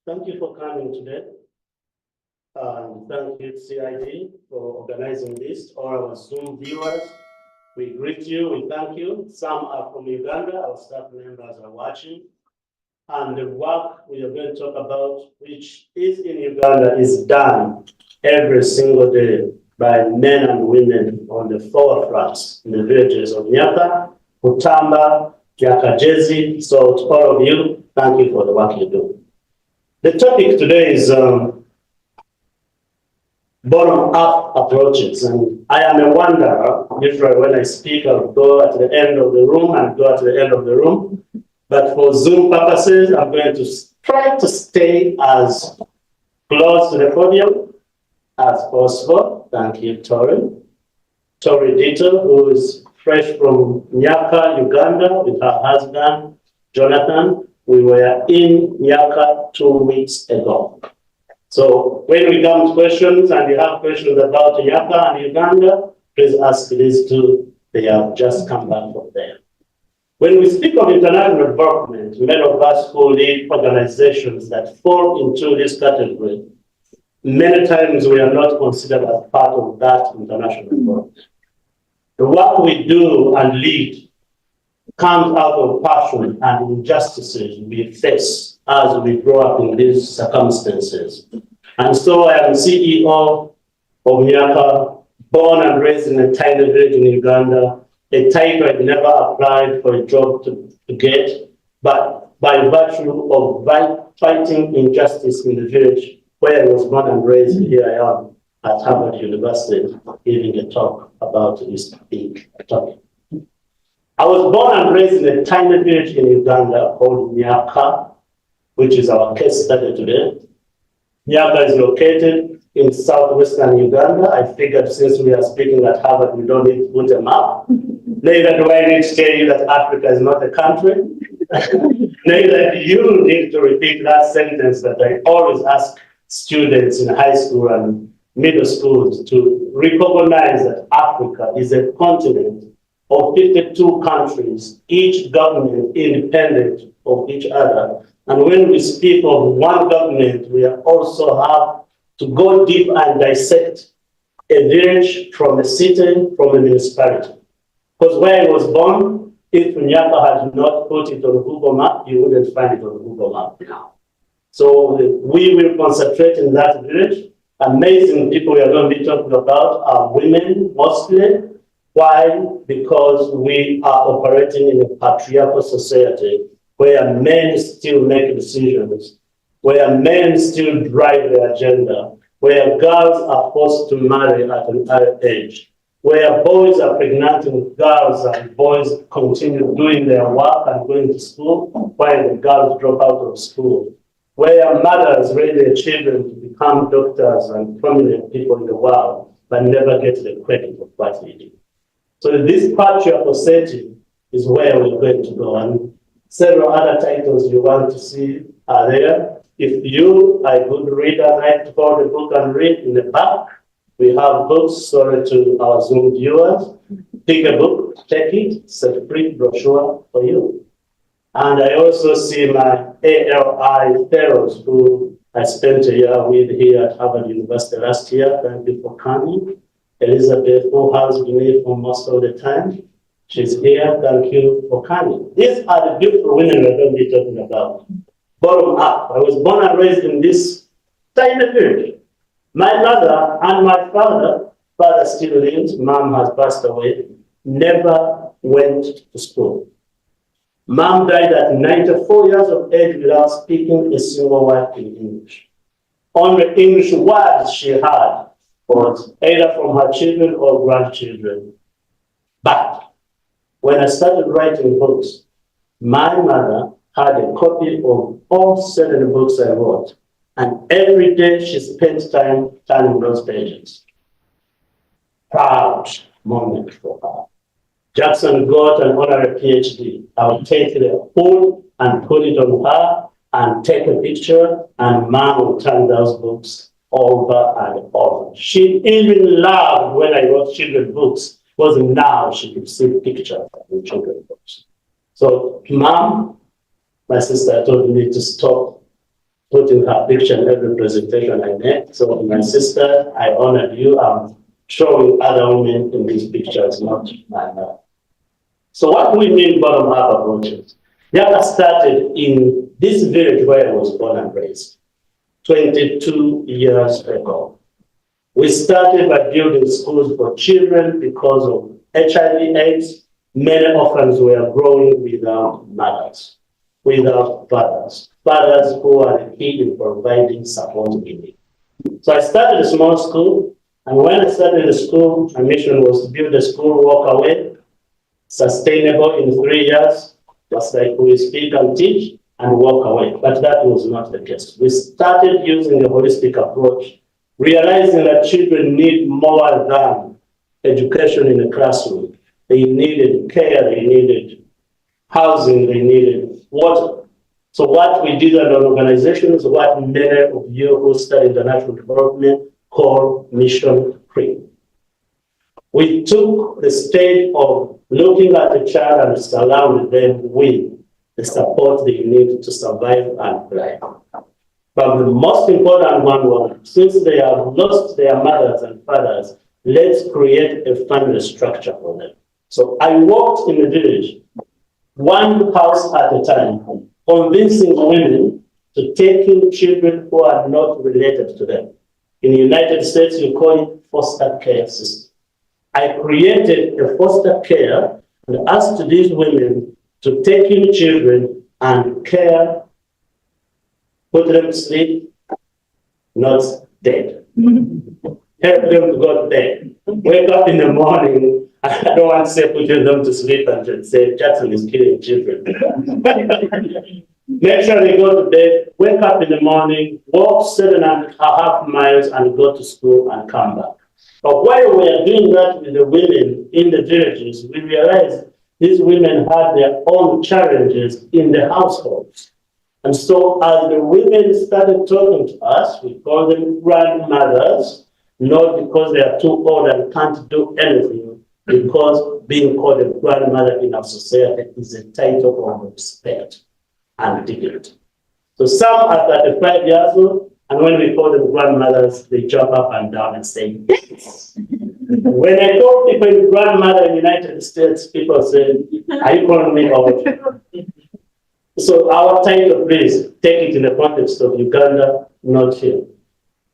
Thank you for coming today. Thank you, CID, for organizing this. All our Zoom viewers, we greet you, we thank you. Some are from Uganda, our staff members are watching. And the work we are going to talk about, which is in Uganda, is done every single day by men and women on the forefronts in the villages of Nyaka, Kutamba, Nyaka. So to all of you, thank you for the work you do. The topic today is bottom-up approaches, and I am a wanderer. Usually when I speak, I'll go at the end of the room and go at the end of the room. But for Zoom purposes, I'm going to try to stay as close to the podium as possible. Thank you, Tori. Tori Dito, who is fresh from Nyaka, Uganda, with her husband, Jonathan. We were in Nyaka 2 weeks ago. So when we come to questions and you have questions about Nyaka and Uganda, please ask these two. They have just come back from there. When we speak of international development, many of us who lead organizations that fall into this category, many times we are not considered as part of that international development. The work we do and lead comes out of passion and injustices we face as we grow up in these circumstances. And so I am CEO of Nyaka, born and raised in a tiny village in Uganda, a title I'd never applied for a job to get, but by virtue of fighting injustice in the village where I was born and raised, here I am at Harvard University giving a talk about this big topic. I was born and raised in a tiny village in Uganda called Nyaka, which is our case study today. Nyaka is located in Southwestern Uganda. I figured since we are speaking at Harvard, we don't need to put a map. Neither do I need to tell you that Africa is not a country. Neither do you need to repeat that sentence that I always ask students in high school and middle schools to recognize that Africa is a continent of 52 countries, each government independent of each other. And when we speak of one government, we also have to go deep and dissect a village from a city, from a municipality. Because where I was born, if Nyaka had not put it on Google Map, you wouldn't find it on Google Map now. So we will concentrate in that village. Amazing people we are going to be talking about are women mostly. Why? Because we are operating in a patriarchal society where men still make decisions, where men still drive the agenda, where girls are forced to marry at an early age, where boys are pregnanting girls and boys continue doing their work and going to school while the girls drop out of school, where mothers raise their children to become doctors and prominent people in the world but never get the credit of what they do. So this patriarchal setting is where we're going to go, and several other titles you want to see are there. If you are a good reader, like to hold the book and read in the back. We have books, sorry to our Zoom viewers. Pick a book, take it, it's a free brochure for you. And I also see my ALI fellows who I spent a year with here at Harvard University last year. Thank you for coming. Elizabeth, who has been here for most of the time. She's here. Thank you for coming. These are the beautiful women we're going to be talking about. Bottom up. I was born and raised in this tiny village. My mother and my father still lives, mom has passed away, never went to school. Mom died at 94 years of age without speaking a single word in English. Only English words she had was either from her children or grandchildren. But when I started writing books, my mother had a copy of all 7 books I wrote, and every day she spent time turning those pages. Proud moment for her. Jackson got an honorary PhD. I would take the whole and put it on her and take a picture, and mom would turn those books over and over. She even loved when I wrote children's books, because now she could see pictures of children's books. So mom, my sister told me to stop putting her picture in every presentation I make. So my sister, I honored you. I'm showing other women in these pictures, not my mother. So what do we mean bottom-up approaches? Nyaka started in this village where I was born and raised, 22 years ago. We started by building schools for children because of HIV/AIDS. Many orphans were growing without mothers, without fathers, fathers who are the key in providing support in need. So I started a small school, and when I started the school, my mission was to build a school, walk away, sustainable in 3 years, just like we speak and teach and walk away. But that was not the case. We started using a holistic approach, realizing that children need more than education in the classroom. They needed care, they needed housing, they needed water. So what we did as an organization is what many of you who study international development call mission creep. We took the stage of looking at the child and surrounding them with the support they need to survive and thrive. But the most important one was, since they have lost their mothers and fathers, let's create a family structure for them. So I worked in the village, one house at a time, convincing women to take in children who are not related to them. In the United States, you call it foster care system. I created a foster care and asked these women to take in children and care, put them to sleep, not dead. Help them to go to bed. Wake up in the morning. I don't want to say putting them to sleep and say Jackson is killing children. Make sure they go to bed, wake up in the morning, walk 7.5 miles and go to school and come back. But while we are doing that with the women in the villages, we realized these women had their own challenges in the households. And so as the women started talking to us, we call them grandmothers, not because they are too old and can't do anything, because being called a grandmother in our society is a title of respect and dignity. So some are 35 years old, and when we call them grandmothers, they jump up and down and say, yes. When I call people grandmother in the United States, people say, are you calling me old? So our title, please, take it in the context of Uganda, not here.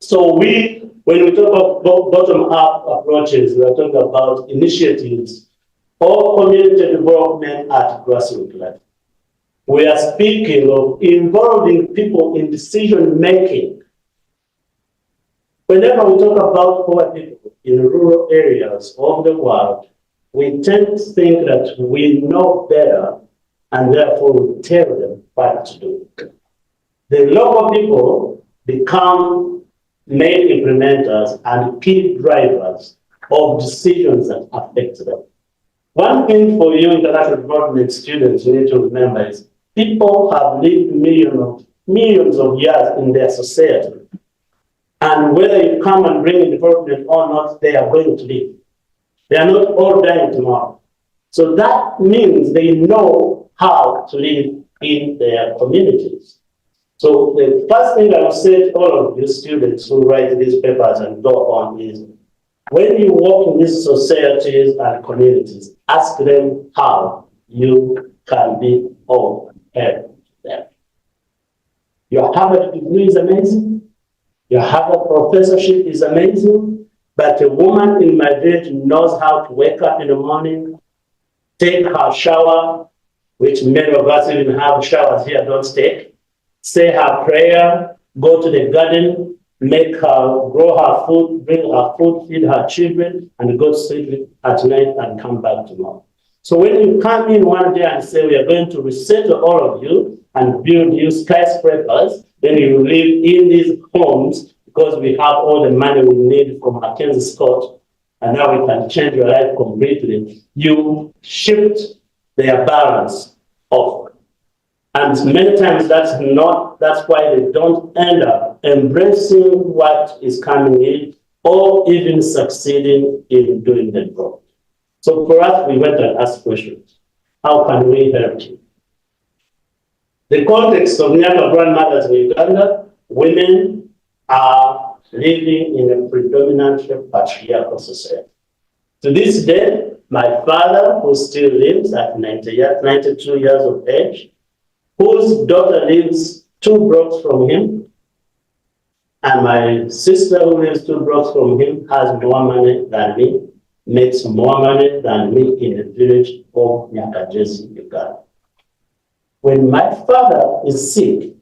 So when we talk about bottom-up approaches, we are talking about initiatives or community development at grassroots level. We are speaking of involving people in decision-making. Whenever we talk about poor people in rural areas of the world, we tend to think that we know better and therefore we tell them what to do. The local people become main implementers and key drivers of decisions that affect them. One thing for you international development students you need to remember is people have lived millions of years in their society. And whether you come and bring in development or not, they are going to live. They are not all dying tomorrow. So that means they know how to live in their communities. So the first thing I will say to all of you students who write these papers and go on is, when you work in these societies and communities, ask them how you can be of help to them. Your Harvard degree is amazing. Your Harvard professorship is amazing. But a woman in my village knows how to wake up in the morning, take her shower, which many of us even have showers here, don't take, say her prayer, go to the garden, make her, grow her food, bring her food, feed her children, and go to sleep at night and come back tomorrow. So when you come in one day and say, we are going to resettle all of you and build you skyscrapers, then you live in these homes because we have all the money we need from Mackenzie Scott, and now we can change your life completely. You shift their balance off. And many times that's why they don't end up embracing what is coming in or even succeeding in doing the job. So for us, we went and asked questions. How can we help you? The context of Nyaka grandmothers in Uganda women are living in a predominantly patriarchal society. To this day, my father, who still lives at 92 years of age, whose daughter lives 2 blocks from him, and my sister, who lives 2 blocks from him, has more money than me, makes more money than me in the village of Nyaka, Uganda. When my father is sick,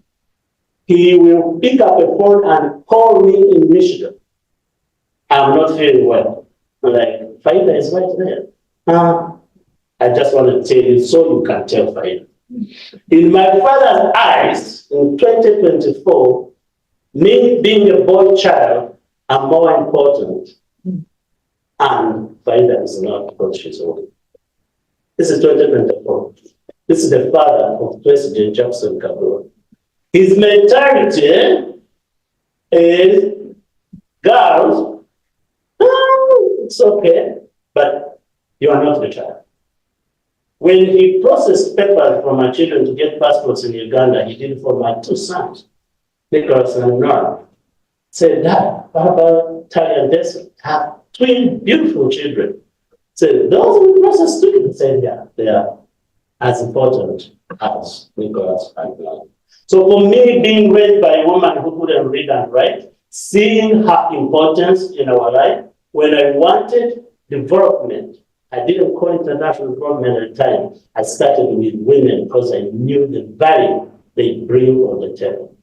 he will pick up a phone and call me in Michigan. I'm not feeling well. I'm like, Faida is right there. I just want to tell you so you can tell Faida. In my father's eyes, in 2024, me being a boy child are more important. And Faida is not because she's old. This is 2024. This is the father of President Jackson Kaguri. His mentality is girls, it's okay, but you are not the child. When he processed papers for my children to get passports in Uganda, he did it for my 2 sons, Nicholas and Nora. Said, Dad, what about Tali and Desmond? Have twin beautiful children. Said, those who process too. Said, yeah, they are as important as Nicholas and Nora. So for me, being raised by a woman who couldn't read and write, seeing her importance in our life, when I wanted development, I didn't call international development at the time. I started with women because I knew the value they bring on the table.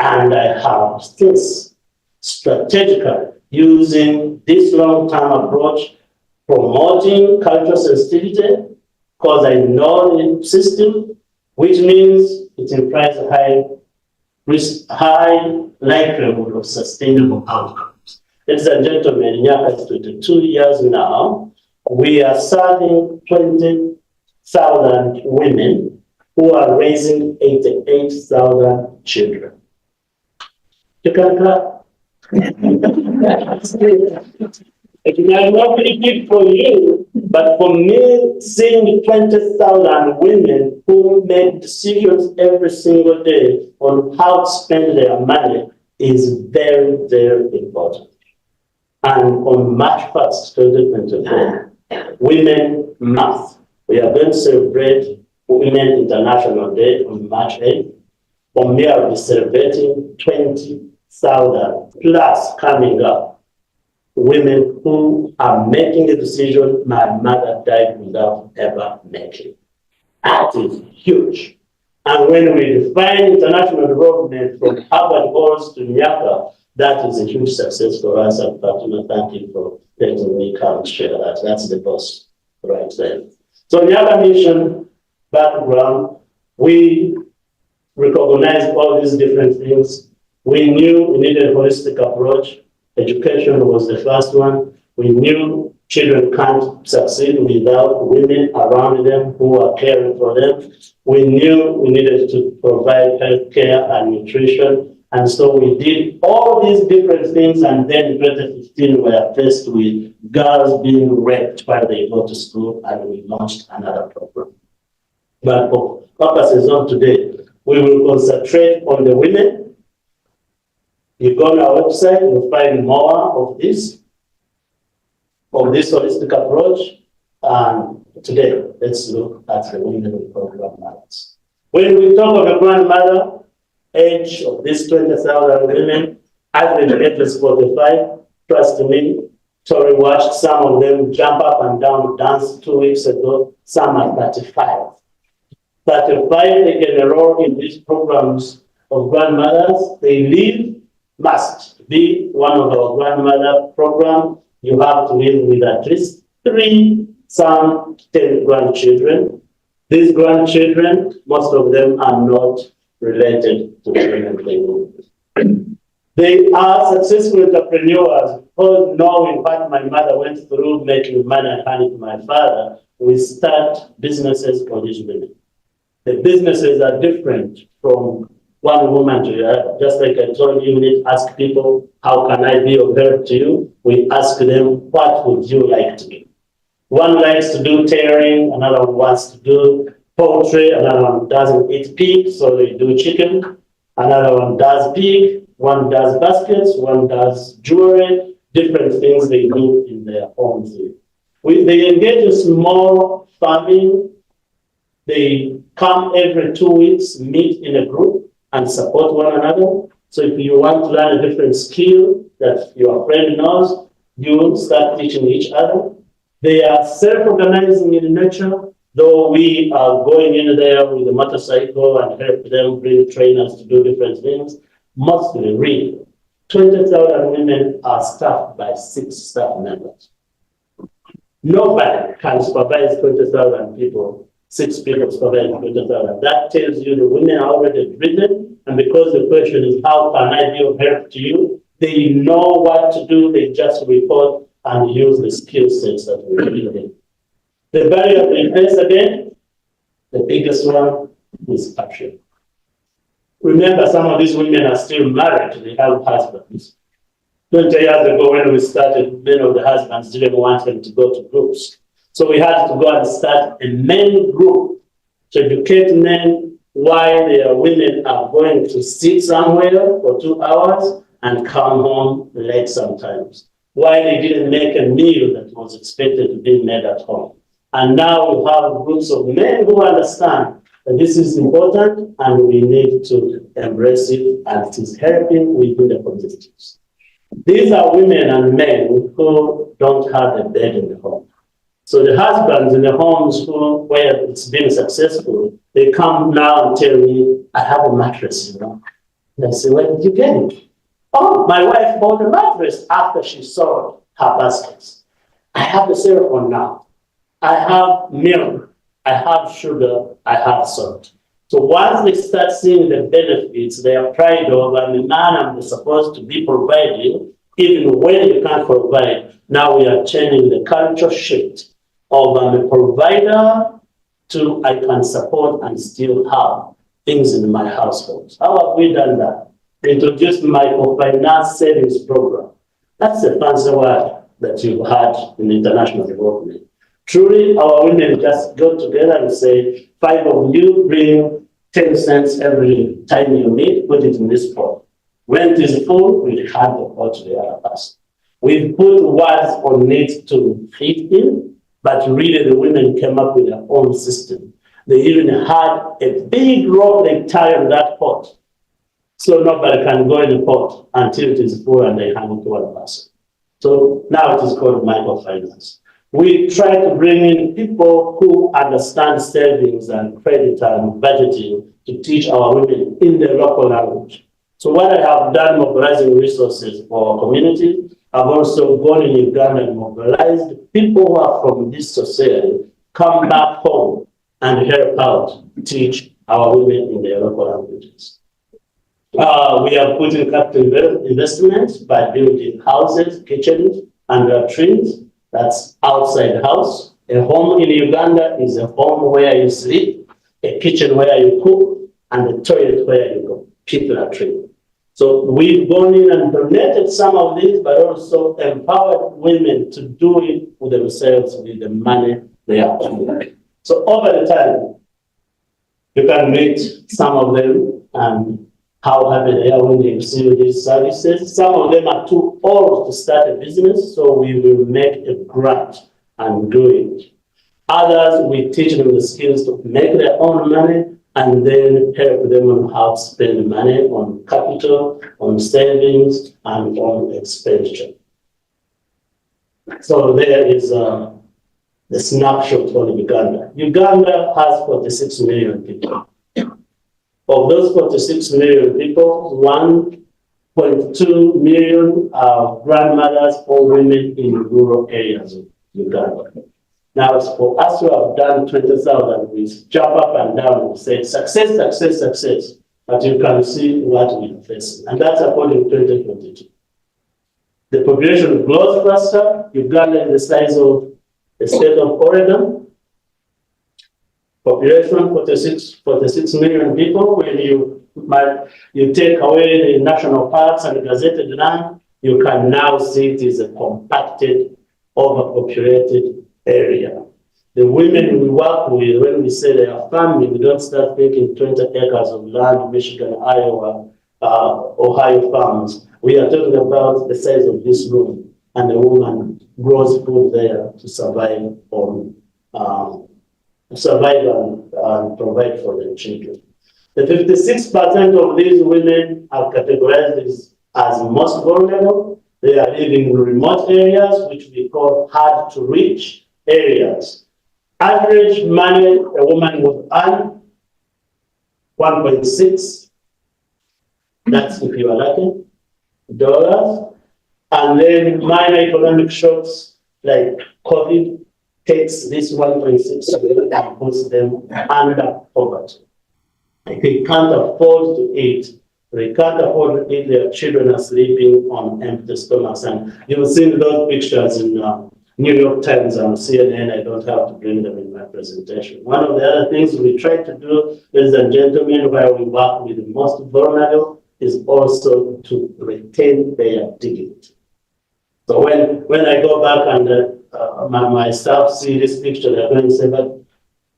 And I have since strategically using this long-term approach, promoting cultural sensitivity, because I know the system, which means it implies a high likelihood of sustainable outcomes. Ladies and gentlemen, Nyaka is 22 years now. We are serving 20,000 women who are raising 88,000 children. You can clap. It might not be big for you, but for me, seeing 20,000 women who make decisions every single day on how to spend their money is very, very important. And on March 1st, 2024, Women Month, we are going to celebrate Women International Day on March 8th. For me, I'll be celebrating 20,000 plus coming up. Women who are making a decision my mother died without ever making. That is huge. And when we define international development from Harvard goals to Nyaka, that is a huge success for us. And Fatima, thank you for letting me come and share that. That's the boss right there. So Nyaka mission background, we recognized all these different things. We knew we needed a holistic approach. Education was the first one. We knew children can't succeed without women around them who are caring for them. We knew we needed to provide health care and nutrition. And so we did all these different things. And then in 2015, we were faced with girls being raped while they go to school, and we launched another program. But for purposes of today, we will concentrate on the women. You go on our website, you'll find more of this holistic approach. And today, let's look at the women program mothers. When we talk of a grandmother, age of these 20,000 women, average age is 45. Trust me, Tori watched some of them jump up and down, dance 2 weeks ago. Some are 35. 35, they can enroll in these programs of grandmothers. They must be one of our grandmother program. You have to live with at least 3, some 10 grandchildren. These grandchildren, most of them are not related to the women. They are successful entrepreneurs because knowing what my mother went through making money and handing to my father, we start businesses for these women. The businesses are different from one woman to the other. Just like I told you, we need to ask people, how can I be of help to you? We ask them, what would you like to do? One likes to do tailoring, another one wants to do poultry, another one doesn't eat pig, so they do chicken. Another one does pig, one does baskets, one does jewelry, different things they do in their homes. They engage in small farming. They come every 2 weeks, meet in a group and support one another. So if you want to learn a different skill that your friend knows, you start teaching each other. They are self-organizing in nature, though we are going in there with a motorcycle and help them bring trainers to do different things. Mostly really, 20,000 women are staffed by 6 staff members. Nobody can supervise 20,000 people, 6 people supervise 20,000. That tells you the women are already driven, and because the question is, how can I be of help to you? They know what to do, they just report and use the skill sets that we need. The barrier we face again, the biggest one is action. Remember, some of these women are still married, they have husbands. 20 years ago when we started, many of the husbands didn't want them to go to groups. So we had to go and start a men group to educate men why their women are going to sit somewhere for 2 hours and come home late sometimes. Why they didn't make a meal that was expected to be made at home. And now we have groups of men who understand that this is important and we need to embrace it, and it is helping within the communities. These are women and men who don't have a bed in the home. So the husbands in the homes where it's been successful, they come now and tell me, I have a mattress, And I say, where did you get it? Oh, my wife bought a mattress after she sold her baskets. I have the cell now. I have milk. I have sugar. I have salt. So once they start seeing the benefits, they are pride of, and the man I'm supposed to be providing, even when you can't provide. Now we are changing the culture shift of I'm a provider to I can support and still have things in my household. How have we done that? Introduced Microfinance savings program. That's a fancy word that you've had in international development. Truly, our women just go together and say, 5 of you bring 10 cents every time you meet, put it in this pot. When it is full, we hand the pot to the other person. We've put words on it to fit in, but really the women came up with their own system. They even had a big rope they tie on that pot. So nobody can go in the pot until it is full and they hand it to one person. So now it is called microfinance. We try to bring in people who understand savings and credit and budgeting to teach our women in the local language. So what I have done mobilizing resources for our community, I've also gone in Uganda and mobilized people who are from this society, come back home and help out, teach our women in their local languages. We have put in capital investments by building houses, kitchens, and latrines. That's outside the house. A home in Uganda is a home where you sleep, a kitchen where you cook, and a toilet where you go, pit latrine. So we've gone in and donated some of these, but also empowered women to do it for themselves with the money they are earning. So over the time, you can meet some of them and how happy they are when they receive these services. Some of them are too old to start a business, so we will make a grant and do it. Others, we teach them the skills to make their own money and then help them on how to spend money on capital, on savings, and on expenditure. So there is the snapshot on Uganda. Uganda has 46 million people. Of those 46 million people, 1.2 million are grandmothers or women in rural areas of Uganda. Now, for us to have done 20,000, we jump up and down and say, success, success, success. But you can see what we are facing. And that's according to 2022. The population grows faster. Uganda is the size of the state of Oregon. Population 46 million people. When you take away the national parks and gazetted land, you can now see it is a compacted, overpopulated area. The women we work with, when we say they are family, we don't start thinking 20 acres of land, Michigan, Iowa, Ohio farms. We are talking about the size of this room, and the woman grows food there to survive on survive and provide for their children. The 56% of these women are categorized as most vulnerable. They are living in remote areas, which we call hard to reach areas. Average money a woman would earn, 1.6, that's if you are lucky, dollars. And then minor economic shocks like COVID takes this 1.6 and puts them under poverty. They can't afford to eat. They can't afford to eat. Their children are sleeping on empty stomachs. And you've seen those pictures in New York Times and CNN. I don't have to bring them in my presentation. One of the other things we try to do, ladies and gentlemen, while we work with the most vulnerable, is also to retain their dignity. So when I go back and my staff see this picture, they're going to say, but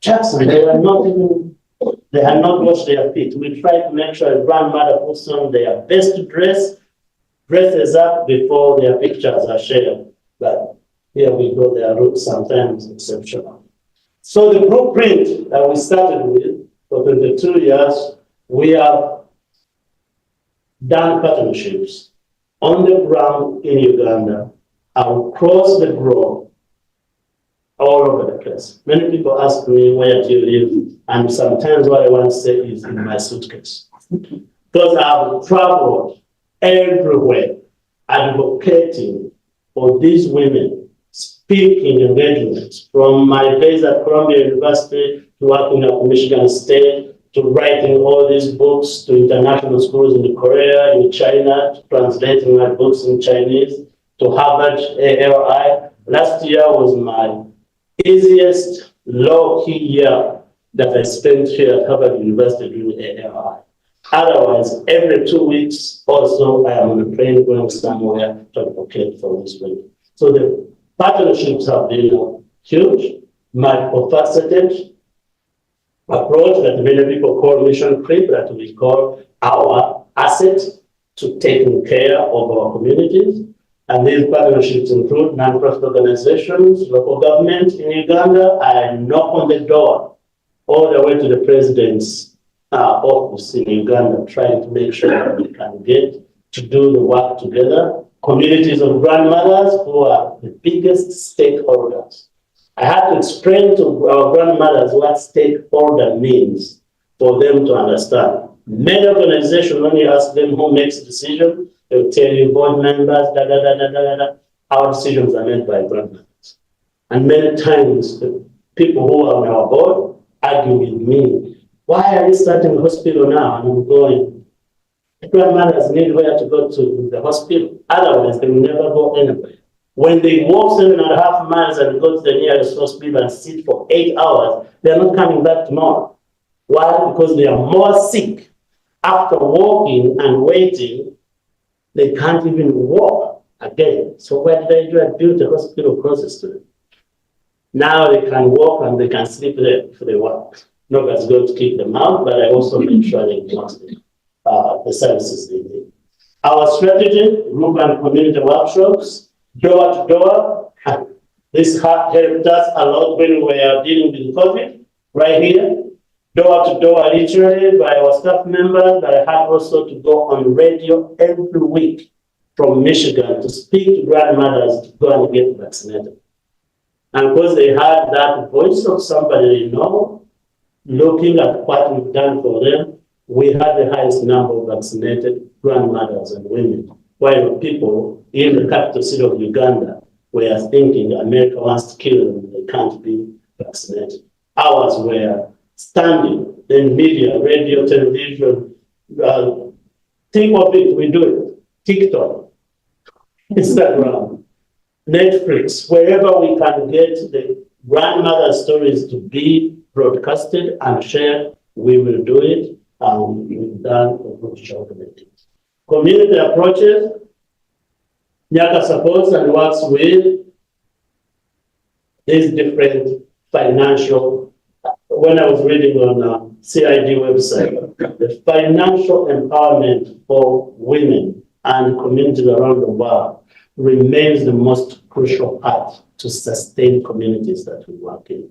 Jackson, they had not washed their feet. We try to make sure a grandmother puts on their best dress, dresses up before their pictures are shared. But here we go, their roots sometimes exceptional. So the blueprint that we started with for 22 years, we have done partnerships on the ground in Uganda, across the globe, all over the place. Many people ask me, where do you live? And sometimes what I want to say is in my suitcase. Because I've traveled everywhere advocating for these women, speaking engagements, from my days at Columbia University to working at Michigan State, to writing all these books to international schools in Korea, in China, to translating my books in Chinese, to Harvard ALI. Last year was my easiest low-key year that I spent here at Harvard University doing ALI. Otherwise, every 2 weeks also, I am on a plane going somewhere to advocate for this women. So the partnerships have been huge, multifaceted approach that many people call mission creep, that we call our asset to taking care of our communities. And these partnerships include non-profit organizations, local government in Uganda. I knock on the door all the way to the president's office in Uganda, trying to make sure that we can get to do the work together. Communities of grandmothers who are the biggest stakeholders. I had to explain to our grandmothers what stakeholder means for them to understand. Many organizations, when you ask them who makes the decision, they'll tell you board members, Our decisions are made by grandmothers. And many times, the people who are on our board argue with me. Why are you starting a hospital now? And I'm going, the grandmothers need where to go to the hospital. Otherwise, they will never go anywhere. When they walk 7.5 miles and go to the nearest hospital and sit for 8 hours, they're not coming back tomorrow. Why? Because they are more sick. After walking and waiting, they can't even walk again. So what did I do? I built a hospital closest to them. Now they can walk and they can sleep there if they want. Nobody's going to kick them out, but I also make sure they get the services they need. Our strategy, group and community workshops, door to door. This helped us a lot when we were dealing with COVID, right here. Door to door, literally, by our staff members, but I had also to go on radio every week from Michigan to speak to grandmothers to go and get vaccinated. And because they had that voice of somebody they know, looking at what we've done for them, we had the highest number of vaccinated grandmothers and women, while people in the capital city of Uganda were thinking America wants to kill them, they can't be vaccinated. Ours were standing in media, radio, television. Think of it, we do it. TikTok, Instagram, Netflix, wherever we can get the grandmother stories to be broadcasted and shared, we will do it. We've done a good job of it. Community approaches, Nyaka supports and works with these different financial, when I was reading on CID website, the financial empowerment for women and communities around the world remains the most crucial part to sustain communities that we work in.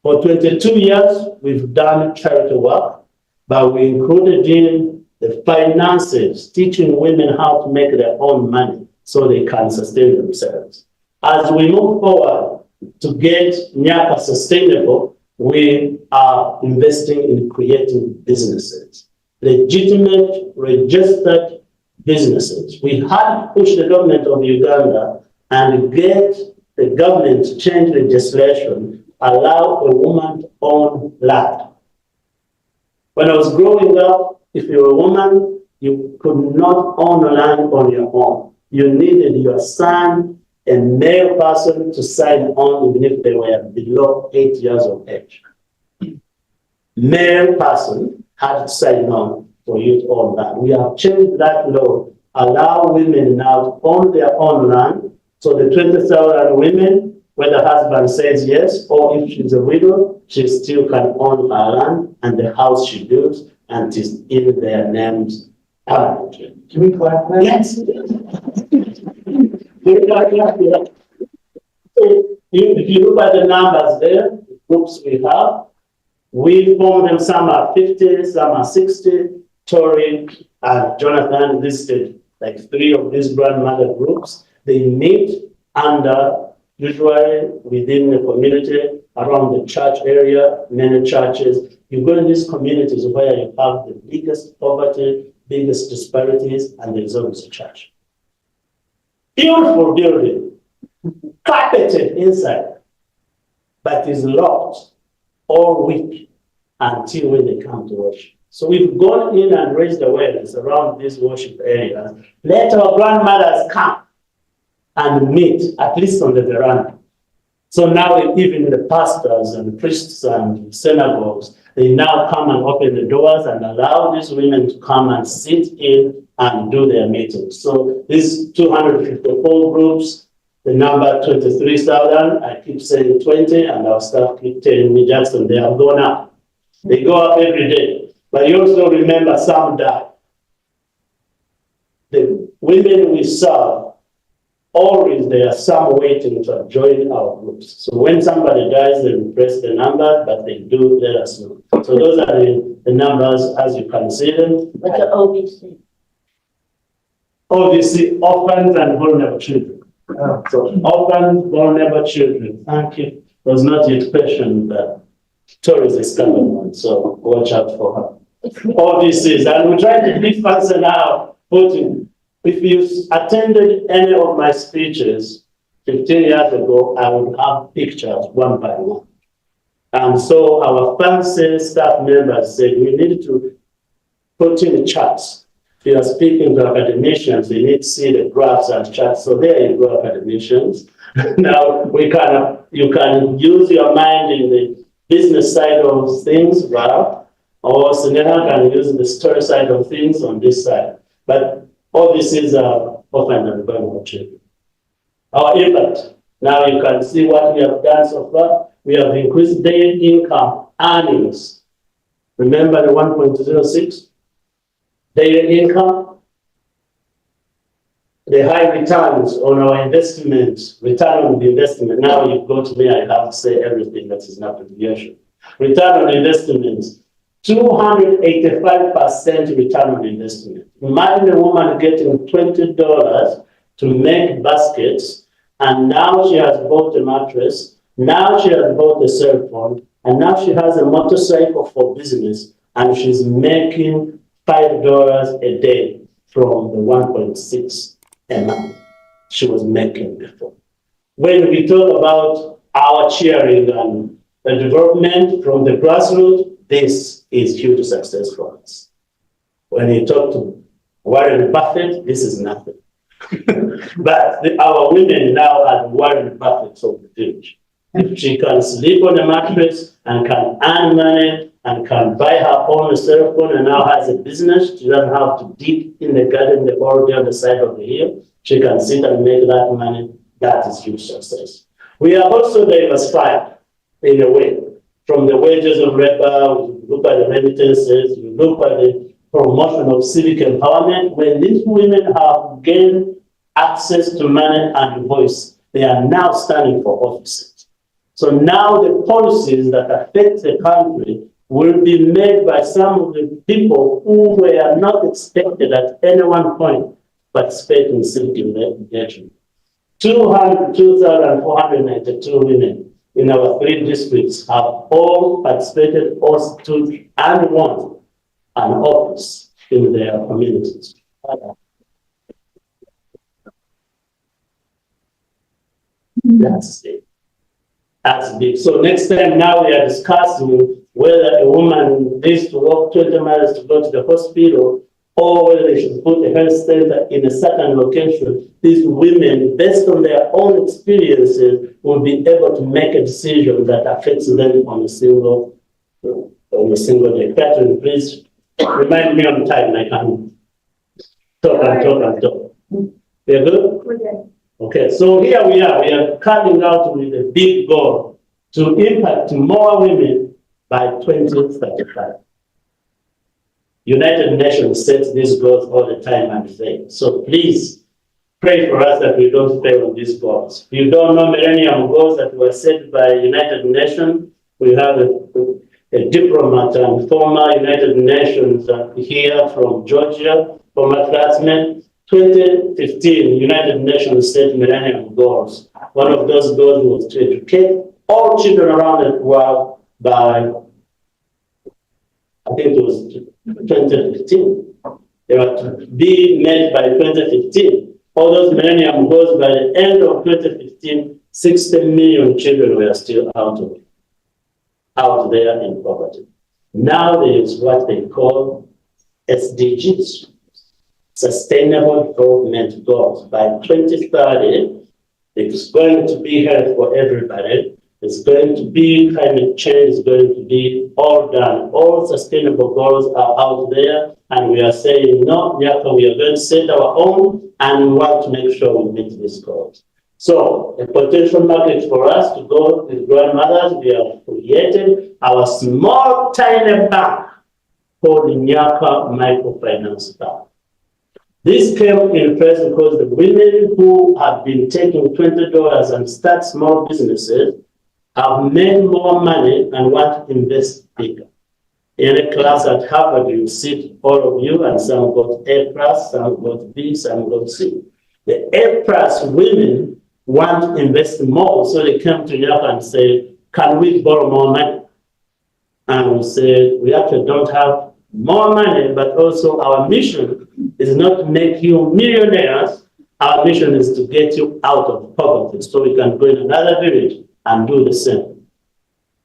For 22 years, we've done charity work, but we included in the finances, teaching women how to make their own money so they can sustain themselves. As we move forward to get Nyaka sustainable, we are investing in creating businesses, legitimate, registered businesses. We had to push the government of Uganda and get the government to change legislation, allow a woman to own land. When I was growing up, if you were a woman, you could not own land on your own. You needed your son, a male person, to sign on even if they were below 8 years of age. Male person had to sign on for you to own land. We have changed that law, allow women now to own their own land. So the 20,000 women, whether husband says yes, or if she's a widow, she still can own her land and the house she builds, and it is in their names permanently. Can we clap that? Yes. If you look at the numbers there, the groups we form them, some are 50, some are 60. Tori and Jonathan listed like 3 of these grandmother groups. They meet under, usually within the community, around the church area, many churches. You go in these communities where you have the biggest poverty, biggest disparities, and there's always a church. Beautiful building, carpeted inside, but is locked all week until when they come to worship. So we've gone in and raised awareness around these worship areas. Let our grandmothers come and meet, at least on the veranda. So now even the pastors and priests and synagogues, they now come and open the doors and allow these women to come and sit in and do their meetings. So these 254 groups, the number 23,000, I keep saying 20, and our staff keep telling me, Jackson, they have gone up. They go up every day. But you also remember some die. The women we serve, always there are some waiting to join our groups. So when somebody dies, they replace the numbers, but they do let us know. So those are the numbers as you can see them. What's the OVC? OVC, orphans and vulnerable children. So orphans, vulnerable children. Thank you. Was not yet questioned, but Tori is a stubborn one, so watch out for her. OVCs, and we try to be fancy now, putting. If you attended any of my speeches 15 years ago, I would have pictures one by one. And so our fancy staff members said, we need to put in charts. If you are speaking to academicians, you need to see the graphs and charts. So there you go, academicians. Now you can use your mind in the business side of things, right? Or Sinera can use the story side of things on this side. But all this is orphan and vulnerable children. Our impact, now you can see what we have done so far. We have increased daily income earnings. Remember the 1.06? Daily income. The high returns on our investments, return on the investment. Now you go to me, I have to say everything that is not deviation. Return on investments. 285% return on investment. Imagine a woman getting $20 to make baskets, and now she has bought a mattress, now she has bought a cell phone, and now she has a motorcycle for business, and she's making $5 a day from the 1.6 a month she was making before. When we talk about our cheering and the development from the grassroots, this is huge success for us. When you talk to Warren Buffett, this is nothing. But our women now are Warren Buffett of the village. If she can sleep on a mattress and can earn money and can buy her own cell phone and now has a business, she doesn't have to dig in the garden, the already on the side of the hill. She can sit and make that money. That is huge success. We are also diversified. in a way. From the wages of labor, we look at the remittances, we look at the promotion of civic empowerment. When these women have gained access to money and voice, they are now standing for offices. So now the policies that affect the country will be made by some of the people who were not expected at any one point to participate in civic engagement. 202,492 women in our 3 districts have all participated or stood and won an office in their communities. That's it. That's big. So next time now we are discussing whether a woman needs to walk 20 miles to go to the hospital or whether they should put a health center in a certain location. These women, based on their own experiences, will be able to make a decision that affects them on a single day. Catherine, please remind me on time. I can talk and talk and talk. We're good? Okay. Okay, so here we are coming out with a big goal to impact more women by 2035. United Nations sets these goals all the time and fail. So please pray for us that we don't fail on these goals. If you don't know Millennium Goals that were set by United Nations, we have a diplomat and former United Nations here from Georgia, former classmate. 2015, United Nations set Millennium Goals. One of those goals was to educate all children around the world by, I think it was 2015. They were to be made by 2015. All those Millennium Goals, by the end of 2015, 60 million children were still out there in poverty. Now there is what they call SDGs. Sustainable Development Goals. By 2030, it's going to be health for everybody. It's going to be climate change. It's going to be all done. All sustainable goals are out there, and we are saying, no, Nyaka, we are going to set our own, and we want to make sure we meet these goals. So, a potential market for us to go with grandmothers, we have created our small, tiny bank called the Nyaka Microfinance Bank. This came in place because the women who have been taking $20 and start small businesses have made more money and want to invest bigger. In a class at Harvard, you sit, all of you, and some got A+, some got B, some got C. The A+ women want to invest more, so they came to Nyaka and said, can we borrow more money? And we said, we actually don't have more money, but also our mission is not to make you millionaires. Our mission is to get you out of poverty so we can go in another village and do the same.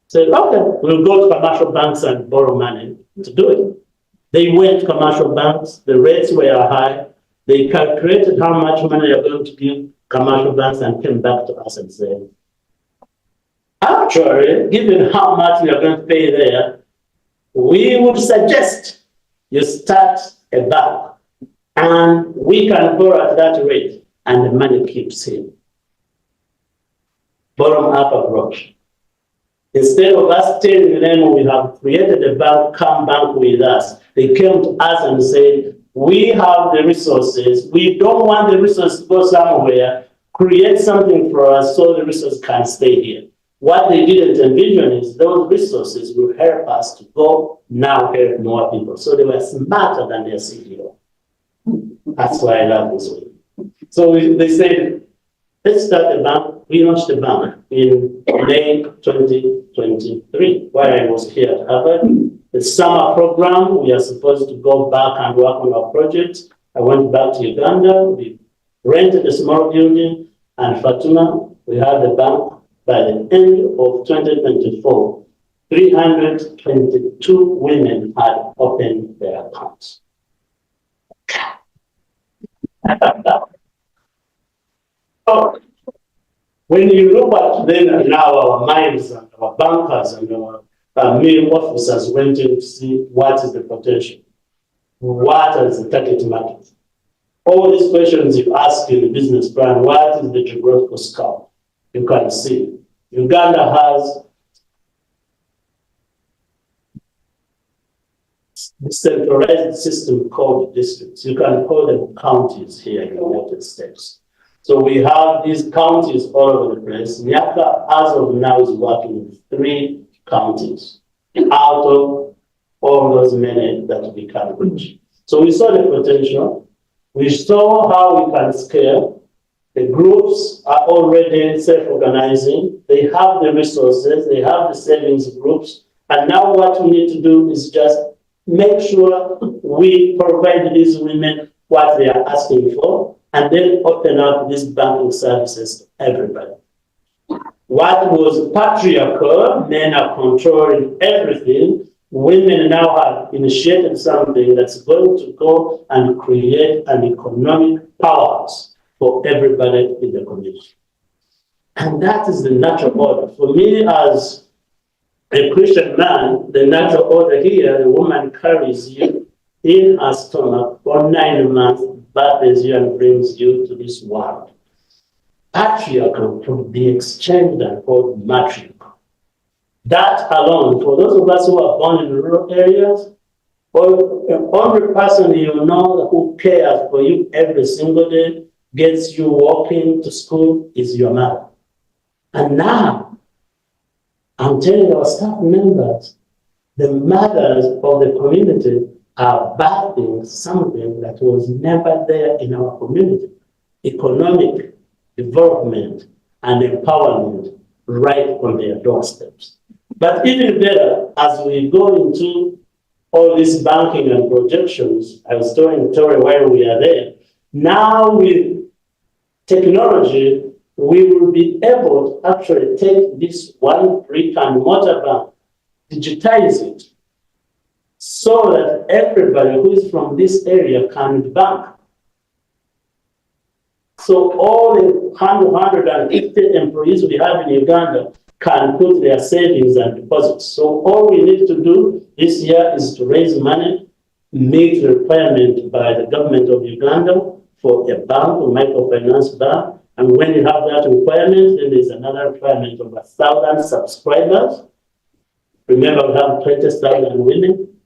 So, okay, we'll go to commercial banks and borrow money to do it. They went to commercial banks, the rates were high. They calculated how much money they're going to give commercial banks and came back to us and said, actually, given how much we are going to pay there, we would suggest you start a bank and we can borrow at that rate and the money keeps in. Bottom-up approach. Instead of us telling them we have created a bank, come bank with us, they came to us and said, we have the resources, we don't want the resources to go somewhere, create something for us so the resources can stay here. What they didn't envision is those resources will help us to go now help more people. So they were smarter than their CEO. That's why I love this one. So they said, let's start a bank. We launched a bank in May 2023, while I was here at Harvard. The summer program, we are supposed to go back and work on our projects. I went back to Uganda. We rented a small building, and Fatuna, we had the bank. By the end of 2024, 322 women had opened their accounts. So, when you look at then now our minds and our bankers and our middle officers went in to see what is the potential, what is the target market. All these questions you ask in the business plan, what is the geographical scope? You can see Uganda has decentralized system called districts. You can call them counties here in the United States. So we have these counties all over the place. Nyaka, as of now, is working with 3 counties out of all those many that we can reach. So we saw the potential. We saw how we can scale. The groups are already self-organizing. They have the resources. They have the savings groups. And now what we need to do is just make sure we provide these women what they are asking for, and then open up these banking services to everybody. What was patriarchal, men are controlling everything. Women now have initiated something that's going to go and create an economic powerhouse for everybody in the community. And that is the natural order. For me, as a Christian man, the natural order here, the woman carries you in her stomach for 9 months, births you and brings you to this world. Patriarchal could be exchanged and called matriarchal. That alone, for those of us who are born in rural areas, or the only person you know who cares for you every single day, gets you walking to school is your mother. And now, I'm telling our staff members, the mothers of the community are birthing something that was never there in our community. Economic development and empowerment right on their doorsteps. But even better, as we go into all this banking and projections, I was telling Tori while we are there, now with technology, we will be able to actually take this one brick and mortar bank, digitize it, so that everybody who is from this area can bank. So all the 150 employees we have in Uganda can put their savings and deposits. So all we need to do this year is to raise money, meet the requirement by the government of Uganda for a bank, a microfinance bank. And when you have that requirement, then there's another requirement of 1,000 subscribers. Remember, we have 20,000 women.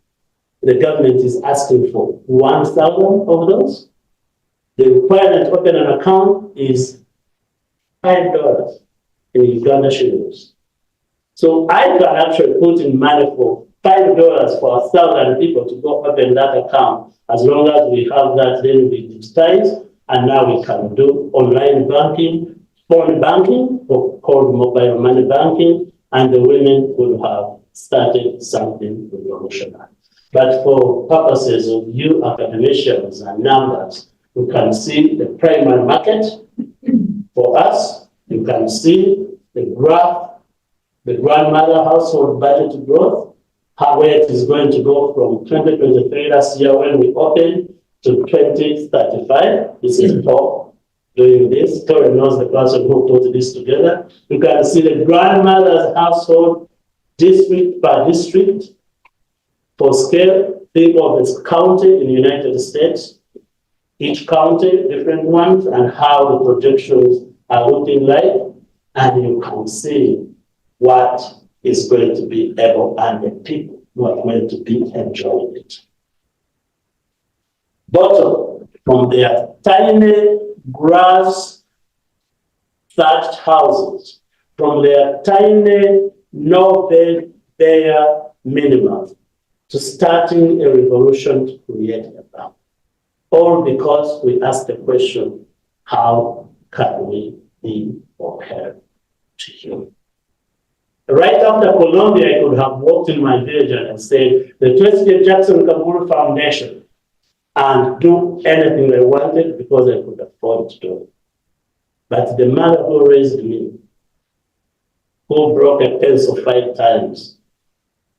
The government is asking for 1,000 of those. The requirement to open an account is $5 in Uganda shillings. So I can actually put in money for $5 for 1,000 people to go open that account. As long as we have that, then we digitize, and now we can do online banking, phone banking, or called mobile money banking, and the women would have started something revolutionary. But for purposes of you academicians and numbers, you can see the primary market. For us, you can see the graph, the grandmother household budget growth, how where it is going to go from 2023 last year when we opened to 2035. This is top doing this. Tori knows the person who put this together. You can see the grandmother's household district by district. For scale, think of this county in the United States, each county, different ones, and how the projections are looking like, and you can see what is going to be able and the people who are going to be enjoying it. Bottom, from their tiny grass thatched houses, from their tiny no-bed bare minimum, to starting a revolution to create a bank. All because we asked the question, how can we be of help to you? Right after Colombia, I could have walked in my village and said, the 20th Jackson Kaguri Foundation, and do anything I wanted because I could afford to do it. But the mother who raised me, who broke a pencil 5 times,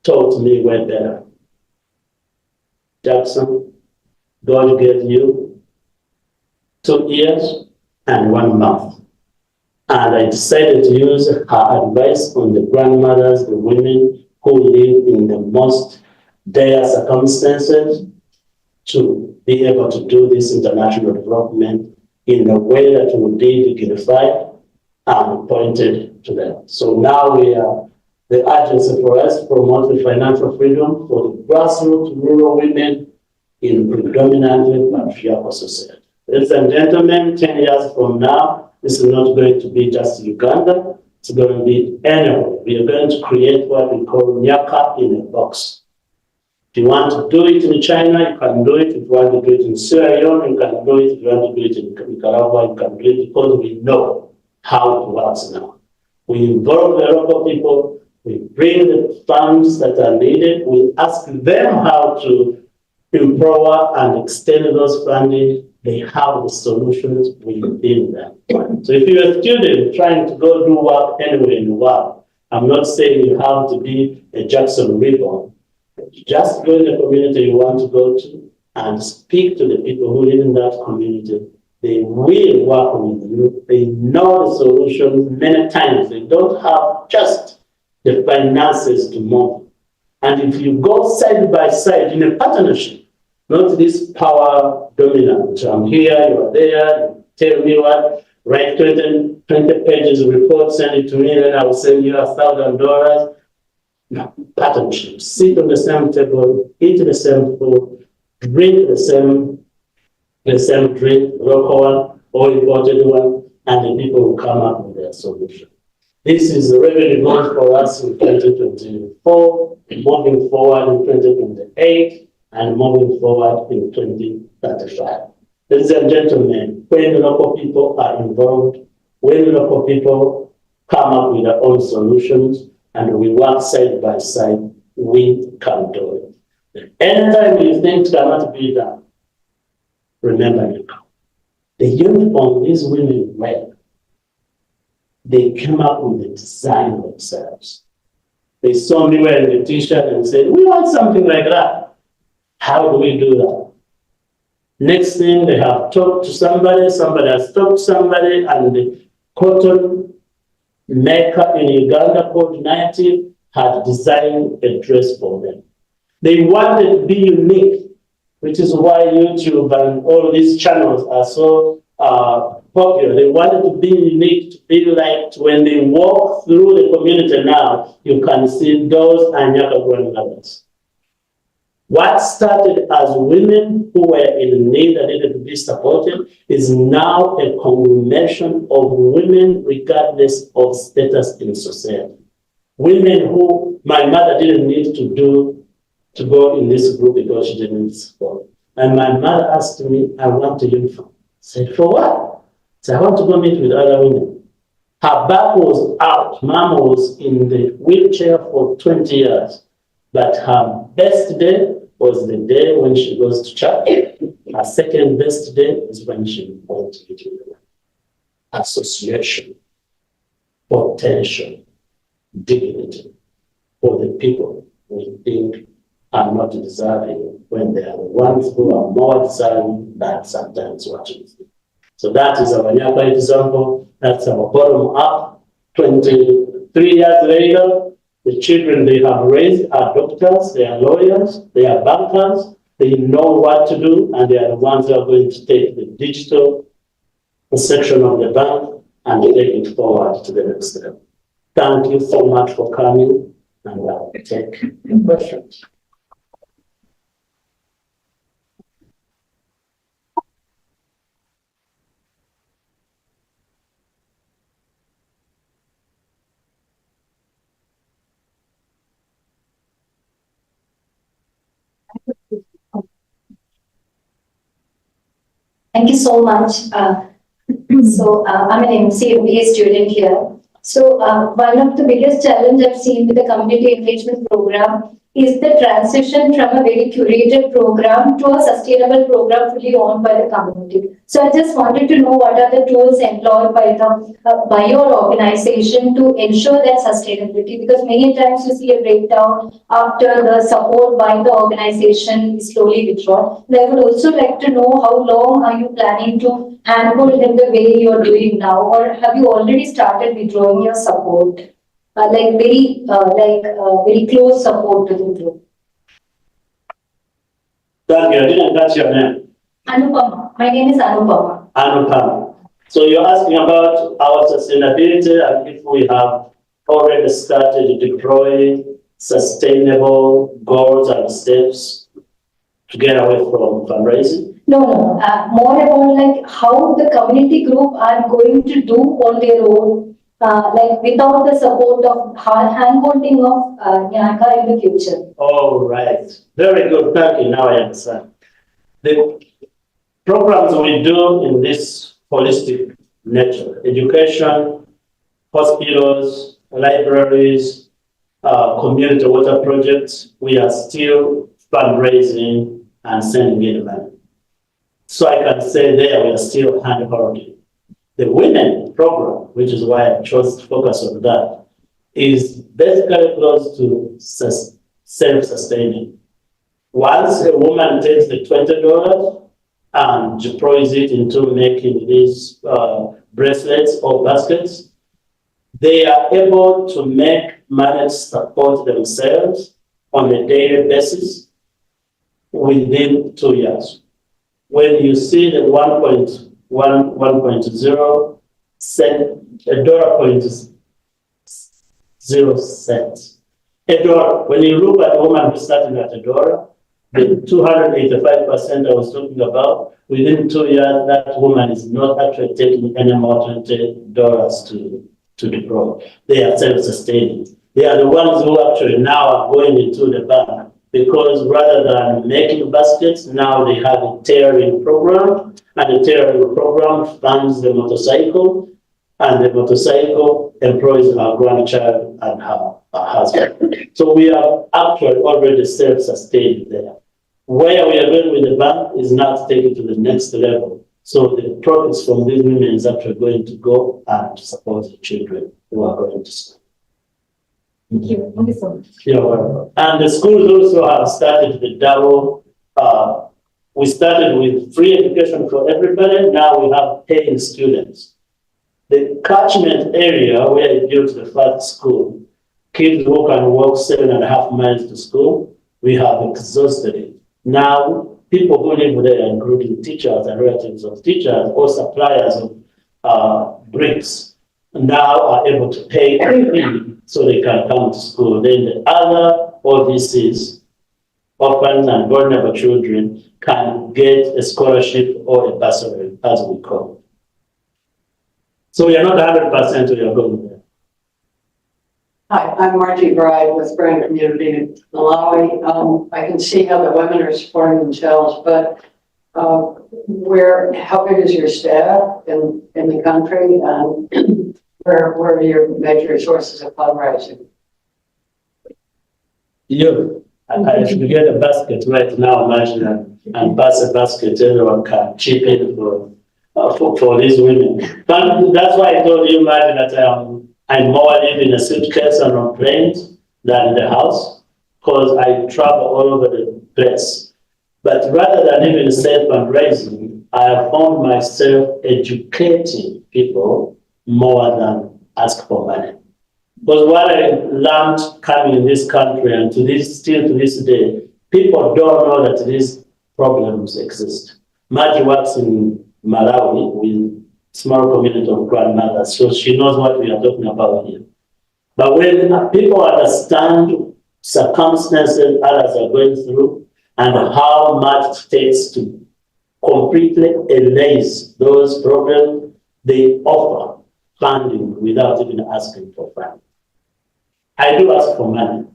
taught me way better. Jackson, God gave you 2 ears and 1 mouth. And I decided to use her advice on the grandmothers, the women who live in the most dire circumstances, to be able to do this international development in a way that would be dignified and pointed to them. So now we are the urgency for us to promote the financial freedom for the grassroots rural women in predominantly patriarchal society. Ladies and gentlemen, 10 years from now, this is not going to be just Uganda, it's going to be anywhere. We are going to create what we call Nyaka in a box. If you want to do it in China, you can do it. If you want to do it in Sierra Leone, you can do it. If you want to do it in Nicaragua, you can do it because we know how it works now. We involve the local people, we bring the funds that are needed, we ask them how to empower and extend those funding. They have the solutions within them. So if you're a student trying to go do work anywhere in the world, I'm not saying you have to be a Jackson Ribbon. Just go in the community you want to go to and speak to the people who live in that community. They will work with you. They know the solutions many times. They don't have just the finances to move. And if you go side by side in a partnership, not this power dominant, I'm here, you are there, you tell me what, write 20 pages of report, send it to me, then I will send you $1,000. No, partnership. Sit on the same table, eat the same food, drink the same drink, local one or imported one, and the people will come up with their solution. This is the revenue goal for us in 2024, moving forward in 2028, and moving forward in 2035. Ladies and gentlemen, when local people are involved, when local people come up with their own solutions, and we work side by side, we can do it. Anytime you think cannot be done, remember Nyaka. The uniform these women wear, they came up with the design themselves. They saw me wearing the t-shirt and said, we want something like that. How do we do that? Next thing, they have talked to somebody, somebody has talked to somebody, and the cotton maker in Uganda called Native had designed a dress for them. They wanted to be unique, which is why YouTube and all these channels are so popular. They wanted to be unique, to be like when they walk through the community now, you can see those are Nyaka grandmothers. What started as women who were in need and needed to be supported is now a conglomeration of women regardless of status in society. Women who my mother didn't need to go in this group because she didn't need support. And my mother asked me, I want a uniform. I said, for what? I said, I want to go meet with other women. Her back was out. Mama was in the wheelchair for 20 years. But her best day was the day when she goes to church. Her second best day is when she went to the association, potential, dignity for the people we think are not deserving when they are the ones who are more deserving than sometimes what we think. So that is our Nyaka example. That's our bottom up. 23 years later, the children they have raised are doctors, they are lawyers, they are bankers, they know what to do, and they are the ones who are going to take the digital section of the bank and take it forward to the next step. Thank you so much for coming, and I'll take your questions. Thank you so much. I'm an MCMBA student here. So one of the biggest challenges I've seen with the community engagement program is the transition from a very curated program to a sustainable program fully owned by the community. So I just wanted to know what are the tools employed by your organization to ensure that sustainability, because many times you see a breakdown after the support by the organization is slowly withdrawn. And I would also like to know how long are you planning to handle in the way you're doing now, or have you already started withdrawing your support? Very close support to the group. Thank you. I didn't catch your name. Anupama. My name is Anupama. Anupama. So you're asking about our sustainability and if we have already started deploying sustainable goals and steps to get away from fundraising? No, more about like how the community group are going to do on their own, like without the support of hand-holding of Nyaka in the future. All right, very good. Thank you. Now I understand. The programs we do in this holistic nature, education, hospitals, libraries, community water projects, we are still fundraising and sending in money. So I can say there we are still hand-holding. The women program, which is why I chose to focus on that, is basically close to self-sustaining. Once a woman takes the $20 and deploys it into making these bracelets or baskets, they are able to make money to support themselves on a daily basis within 2 years. When you see the 1.0 cent, $0.0 a dollar. When you look at a woman who's starting at $1, the 285% I was talking about, within 2 years, that woman is not actually taking any more $20 to deploy. They are self-sustaining. They are the ones who actually now are going into the bank, because rather than making baskets, now they have a tailoring program, and the tailoring program funds the motorcycle, and the motorcycle employs her grandchild and her husband. So we are actually already self-sustained there. Where we are going with the bank is now to take it to the next level. So the profits from these women is actually going to go and support the children who are going to school. Thank you. Thank you so much. You're welcome. And the schools also have started the double. We started with free education for everybody. Now we have paying students. The catchment area where you built the first school, kids who can walk 7.5 miles to school, we have exhausted it. Now, people who live there, including teachers and relatives of teachers or suppliers of bricks, now are able to pay a fee so they can come to school. Then the other OVCs, orphans and vulnerable children, can get a scholarship or a bursary, as we call it. So we are not 100% we are going there. Hi, I'm Margie Bride with Brand Community in Malawi. I can see how the women are supporting themselves, but how big is your staff in the country, and where are your major sources of fundraising? I should get a basket right now, imagine, and pass a basket, everyone can chip in for these women. But that's why I told you, Martin, that I more live in a suitcase and on planes than in the house, because I travel all over the place. But rather than even self-fundraising, I have found myself educating people more than ask for money. Because what I learned coming in this country, and still to this day, people don't know that these problems exist. Margie works in Malawi with small community of grandmothers, so she knows what we are talking about here. But when people understand circumstances others are going through and how much it takes to completely erase those problems, they offer funding without even asking for funding. I do ask for money.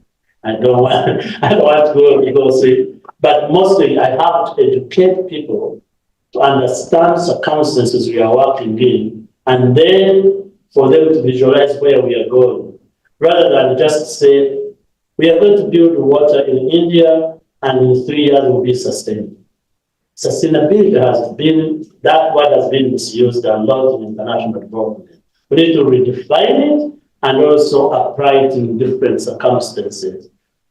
I don't want to go see, but mostly I have to educate people to understand circumstances we are working in, and then for them to visualize where we are going, rather than just say, we are going to build water in India and in 3 years will be sustainable. Sustainability has been, that word has been misused a lot in international development. We need to redefine it and also apply it in different circumstances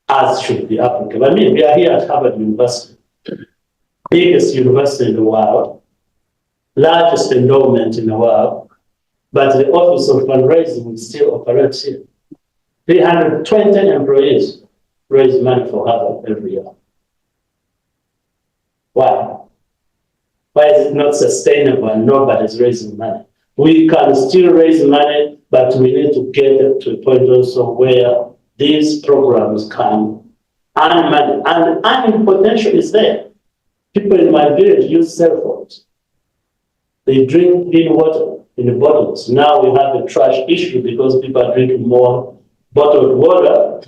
as should be applicable. I mean, we are here at Harvard University, biggest university in the world, largest endowment in the world, but the Office of Fundraising still operates here. 320 employees raise money for Harvard every year. Why? Why is it not sustainable and nobody's raising money? We can still raise money, but we need to get to a point also where these programs can earn money. And earning potential is there. People in my village use cell phones. They drink clean water in the bottles. Now we have a trash issue because people are drinking more bottled water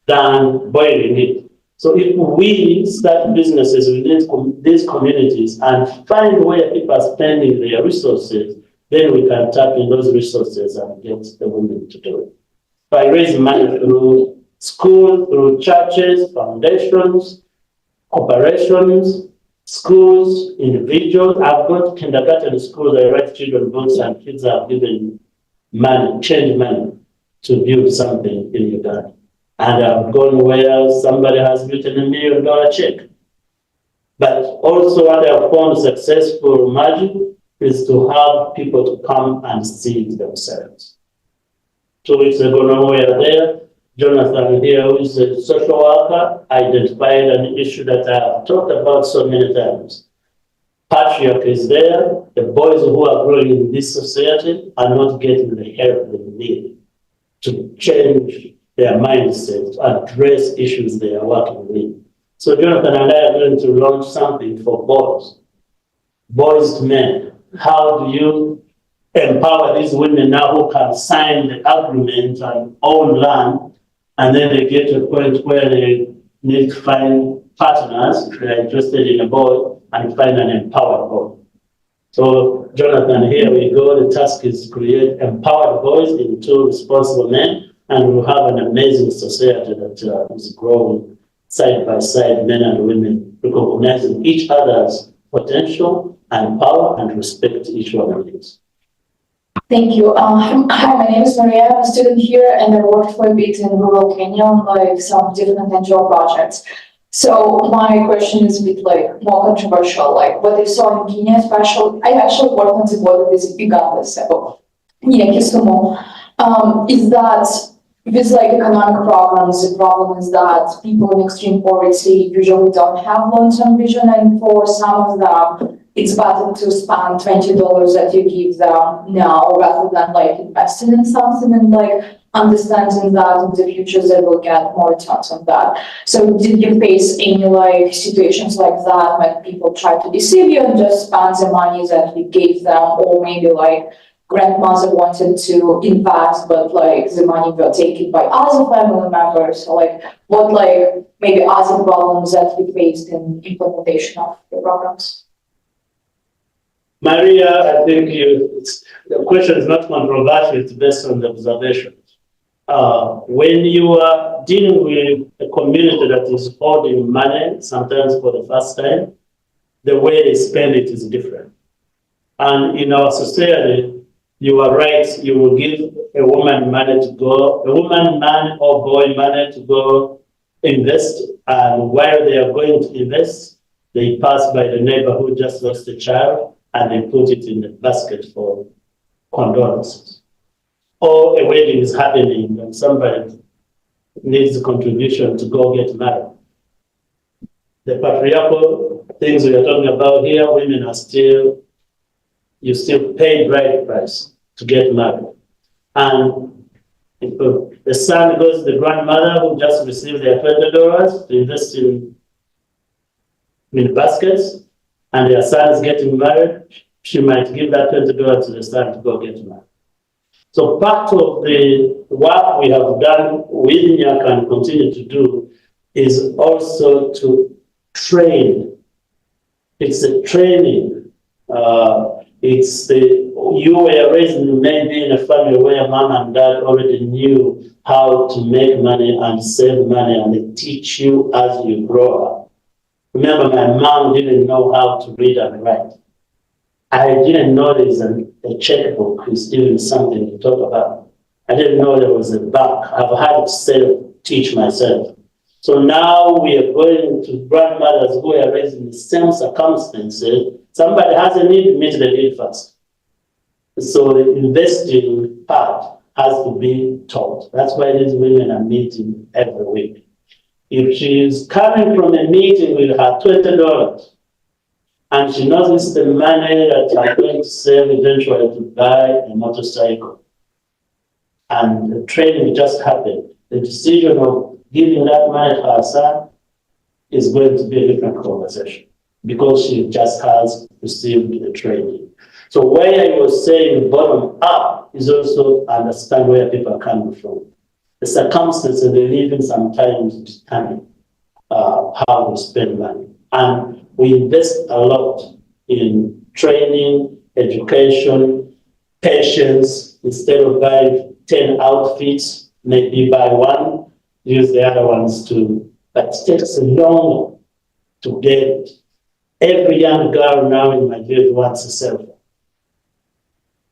than boiling it. So if we start businesses within these communities and find where people are spending their resources, then we can tap in those resources and get the women to do it. By raising money through schools, through churches, foundations, corporations, schools, individuals. I've got kindergarten schools that write children books and kids are given money, change money to build something in Uganda. And I've gone where somebody has written $1 million check. But also what I've found successful magic is to have people to come and see it themselves. 2 weeks ago, when we were there, Jonathan here, who is a social worker, identified an issue that I've talked about so many times. Patriarch is there. The boys who are growing in this society are not getting the help they need to change their mindset, to address issues they are working with. So Jonathan and I are going to launch something for boys to men. How do you empower these women now who can sign the agreement and own land, and then they get to a point where they need to find partners if they're interested in a boy and find an empowered boy. So Jonathan, here we go. The task is to create empowered boys into responsible men, and we'll have an amazing society that is growing side by side, men and women, recognizing each other's potential and power and respect each other's needs. Thank you. Hi, my name is Maria. I'm a student here, and I worked for a bit in rural Kenya on like some different NGO projects. So my question is a bit like more controversial. Like what I saw in Kenya, especially, I actually worked on the border with Uganda, so Nyaka, is that with like economic problems, the problem is that people in extreme poverty usually don't have long-term vision, and for some of them, it's better to spend $20 that you give them now rather than like investing in something and like understanding that in the future they will get more returns on that. So did you face any like situations like that when people try to deceive you and just spend the money that you gave them, or maybe like grandmother wanted to invest but like the money got taken by other family members? So like what like maybe other problems that you faced in implementation of the programs? Maria, I think the question is not controversial, it's based on the observations. When you are dealing with a community that is holding money, sometimes for the first time, the way they spend it is different. And in our society, you are right, you will give a woman money to go, a woman, man, or boy money to go invest, and while they are going to invest, they pass by the neighbor who just lost a child, and they put it in the basket for condolences. Or a wedding is happening and somebody needs a contribution to go get married. The patriarchal things we are talking about here, women are still, you still pay bride price to get married. And if the son goes to the grandmother who just received their $20 to invest in baskets, and their son is getting married, she might give that $20 to the son to go get married. So part of the work we have done with Nyaka and continue to do is also to train. It's a training. You were raised maybe in a family where mom and dad already knew how to make money and save money, and they teach you as you grow up. Remember, my mom didn't know how to read and write. I didn't know there's a checkbook is even something to talk about. I didn't know there was a bank. I've had to teach myself. So now we are going to grandmothers who are raised in the same circumstances. Somebody has a need, meet the need first. So the investing part has to be taught. That's why these women are meeting every week. If she is coming from a meeting with her $20 And she knows this is the money that I'm going to save eventually to buy a motorcycle. And the training just happened. The decision of giving that money to her son is going to be a different conversation because she just has received the training. So where I was saying bottom up is also understand where people are coming from. The circumstances they live in sometimes determine how we spend money. And we invest a lot in training, education, patience. Instead of buying 10 outfits, maybe buy one, use the other ones to, but it takes long to get. Every young girl now in my village wants a cell phone.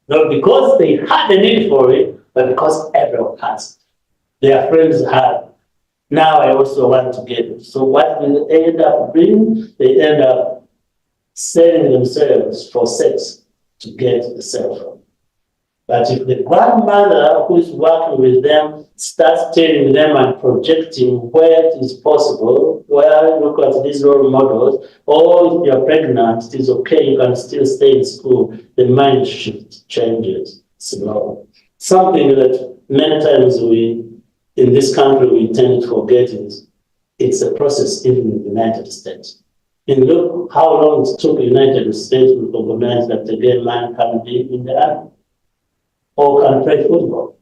Not because they had a need for it, but because everyone has it. Their friends have. Now I also want to get it. So what they end up doing, they end up selling themselves for sex to get the cell phone. But if the grandmother who is working with them starts telling them and projecting where it is possible, where look at these role models, or if you're pregnant, it is okay, you can still stay in school, the mind shift changes slowly. Something that many times in this country, we tend to forget is it's a process even in the United States. And look how long it took the United States to recognize that the gay man can be in the army or can play football.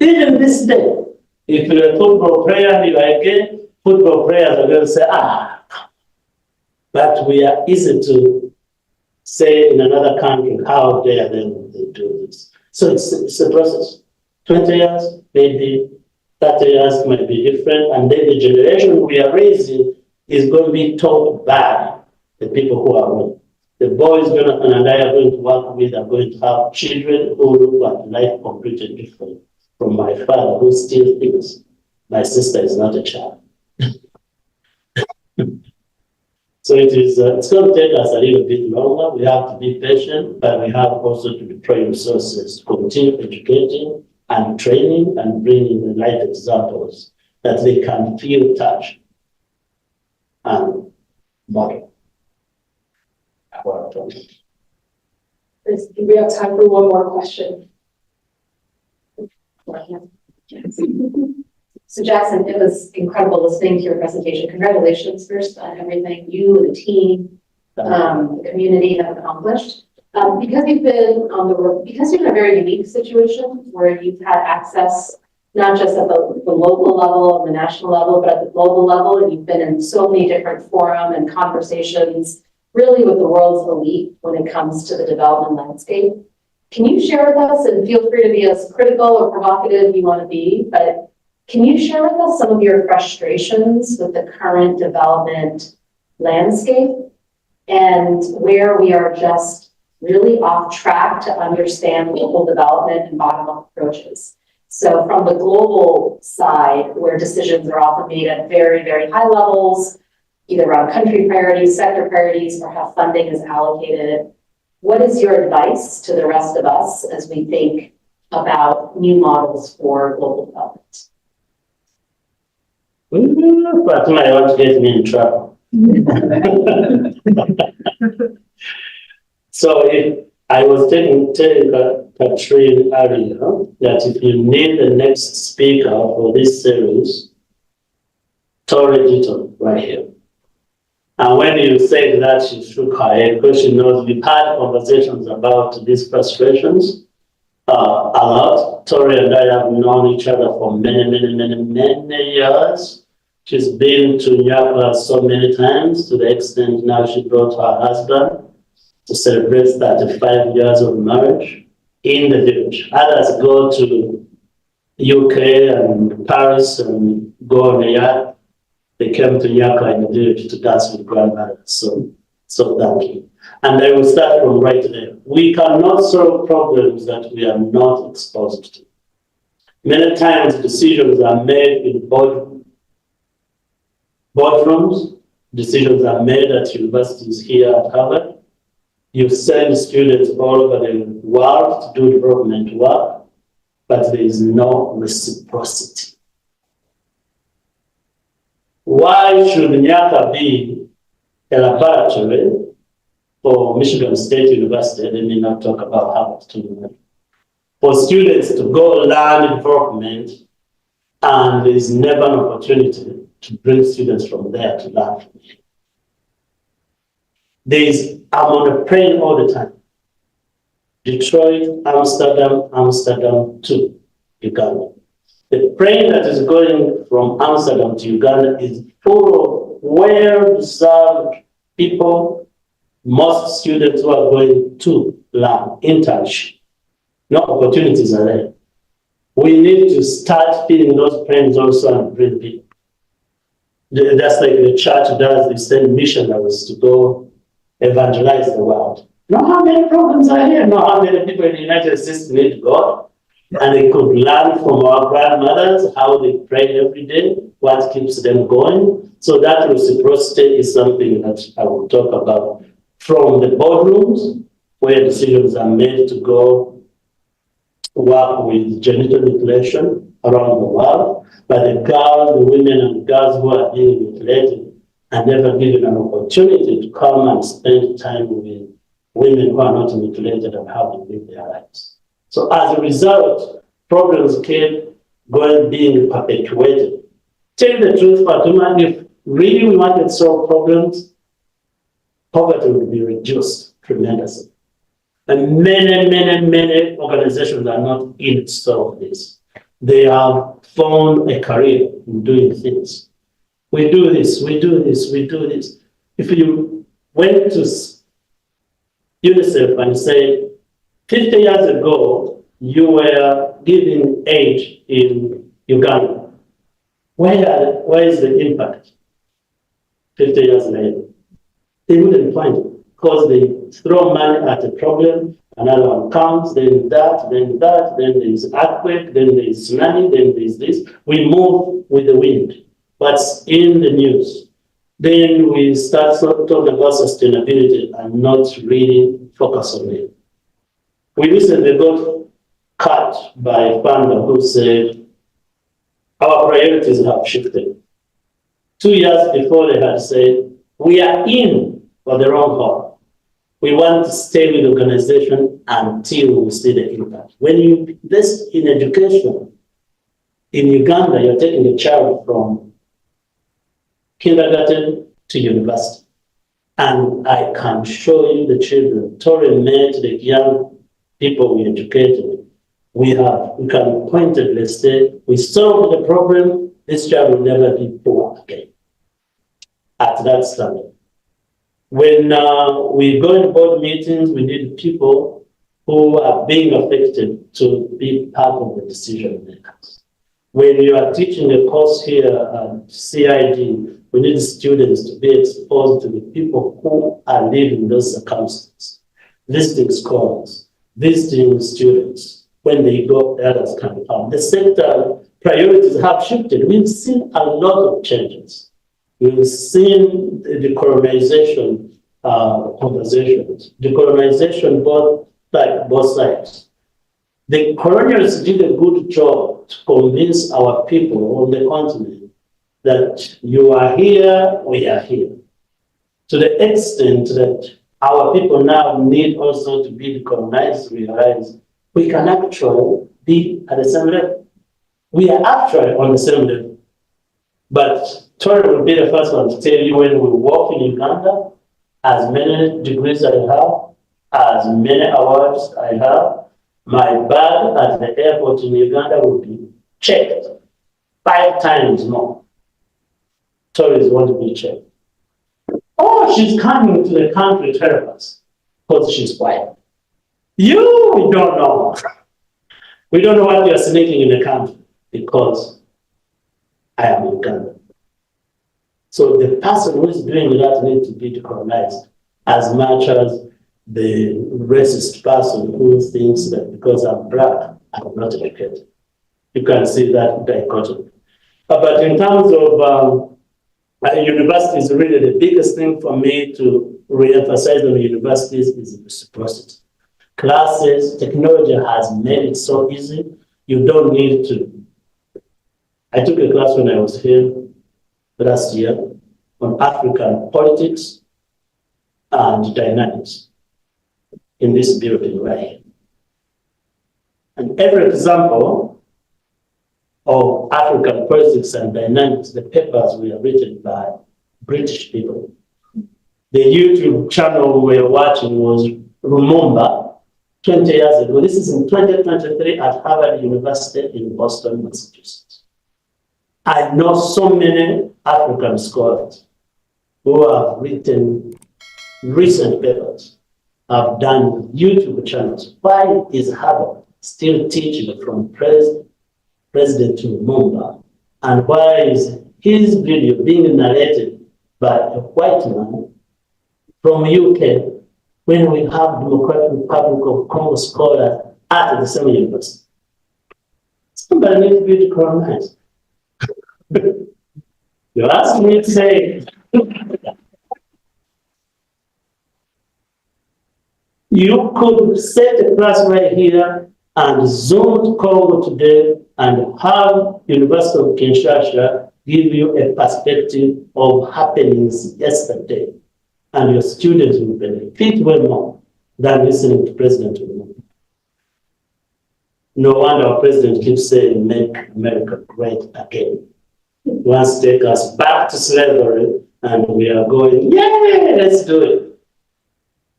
Even this day, if you're a football player and you are gay, football players are going to say, but we are easy to say in another country, how dare them they do this. So it's a process. 20 years, maybe 30 years might be different, and then the generation we are raising is going to be taught by the people who are with. The boys Jonathan and I are going to work with are going to have children who look at life completely different from my father, who still thinks my sister is not a child. So it's going to take us a little bit longer. We have to be patient, but we have also to deploy resources to continue educating and training and bringing the life examples that they can feel, touch, and model. We have time for one more question. So Jackson, it was incredible listening to your presentation. Congratulations first on everything you and the team, the community have accomplished. Because you've been on the road, because you're in a very unique situation where you've had access not just at the local level and the national level, but at the global level, and you've been in so many different forums and conversations, really with the world's elite when it comes to the development landscape. Can you share with us, and feel free to be as critical or provocative you want to be, but can you share with us some of your frustrations with the current development landscape and where we are just really off track to understand local development and bottom-up approaches? So from the global side, where decisions are often made at very, very high levels, either around country priorities, sector priorities, or how funding is allocated, what is your advice to the rest of us as we think about new models for global development? Fatima, you want to get me in trouble. So if I was telling Katrine earlier that if you need the next speaker for this series, Tori Ditton right here. And when you said that, she shook her head because she knows we've had conversations about these frustrations a lot. Tori and I have known each other for many years. She's been to Nyaka so many times, to the extent now she brought her husband to celebrate 35 years of marriage in the village. Others go to UK and Paris and go on the yacht. They came to Nyaka in the village to dance with grandmother. So thank you. And I will start from right there. We cannot solve problems that we are not exposed to. Many times decisions are made in boardrooms, decisions are made at universities here at Harvard. You send students all over the world to do development work, but there is no reciprocity. Why should Nyaka be a laboratory for Michigan State University, let me not talk about Harvard too. For students to go learn development, and there is never an opportunity to bring students from there to learn from here. I'm on a plane all the time. Detroit, Amsterdam to Uganda. The plane that is going from Amsterdam to Uganda is full of well-deserved people, most students who are going to learn, internship. No opportunities are there. We need to start filling those planes also and bring people. That's like the church does, they send missionaries to go evangelize the world. Know how many programs are here? Know how many people in the United States need God? And they could learn from our grandmothers how they pray every day, what keeps them going. So that reciprocity is something that I will talk about from the boardrooms where decisions are made to go work with genital mutilation around the world. But the girls, the women and girls who are being mutilated are never given an opportunity to come and spend time with women who are not mutilated and how they live their lives. So as a result, problems keep being perpetuated. Tell the truth, Fatuma, if really we wanted to solve problems, poverty would be reduced tremendously. And many organizations are not in it to solve this. They have found a career in doing things. We do this. If you went to UNICEF and say, 50 years ago, you were giving aid in Uganda. Where is the impact? 50 years later. They wouldn't find it because they throw money at a problem, another one comes, then that, then there's earthquake, then there's tsunami, then there's this. We move with the wind. What's in the news? Then we start talking about sustainability and not really focus on it. We recently got cut by a funder who said, our priorities have shifted. 2 years before they had said, we are in for the wrong haul. We want to stay with the organization until we see the impact. When you invest in education, in Uganda, you're taking a child from kindergarten to university. And I can show you the children. Tori met the young people we educated. We can pointedly say, we solved the problem, this child will never be poor again. At that standard. When we go in board meetings, we need people who are being affected to be part of the decision makers. When you are teaching a course here at CID, we need students to be exposed to the people who are living those circumstances, visiting scholars, visiting students. When they go, others can come. The sector priorities have shifted. We've seen a lot of changes. We've seen the decolonization conversations. Decolonization both sides. The colonials did a good job to convince our people on the continent that you are here, we are here. To the extent that our people now need also to be decolonized, realize we can actually be at the same level. We are actually on the same level. But Tori will be the first one to tell you when we walk in Uganda, as many degrees I have, as many awards I have, my bag at the airport in Uganda will be checked 5 times more. Tourists want to be checked. Oh, she's coming to the country to help us because she's white. We don't know. We don't know what you're sneaking in the country because I am Ugandan. So the person who is doing that needs to be decolonized as much as the racist person who thinks that because I'm black, I'm not educated. You can see that dichotomy. But in terms of universities, really the biggest thing for me to re-emphasize on universities is reciprocity. Classes, technology has made it so easy. You don't need to. I took a class when I was here last year on African politics. and dynamics in this building right here. And every example of African politics and dynamics, the papers were written by British people. The YouTube channel we were watching was Rumumba 20 years ago. This is in 2023 at Harvard University in Boston, Massachusetts. I know so many African scholars who have written recent papers, have done YouTube channels. Why is Harvard still teaching from President Lumumba? And why is his video being narrated by a white man from UK when we have Democratic Republic of Congo scholars at the same university? Somebody needs to be colonized. You ask me to say, you could set a class right here and Zoom to Congo today and have University of Kinshasa give you a perspective of happenings yesterday. And your students will benefit way more than listening to President Lumumba. No wonder our president keeps saying, make America great again. He wants to take us back to slavery, and we are going, yeah, let's do it.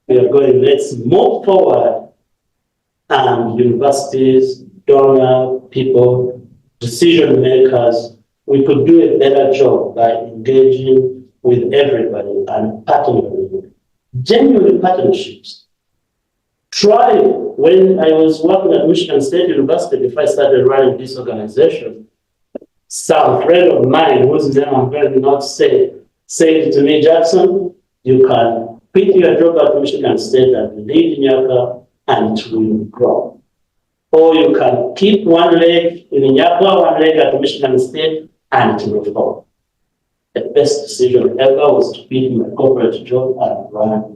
We are going, let's move forward, and universities, donor people, decision makers, we could do a better job by engaging with everybody and partnering, genuine partnerships. Try, when I was working at Michigan State University, before I started running this organization, some friend of mine, whose name I'm going to not say, said to me, Jackson, you can quit your job at Michigan State and lead Nyaka and it will grow. Or you can keep one leg in Nyaka, one leg at Michigan State, and it will fall. The best decision ever was to quit my corporate job and run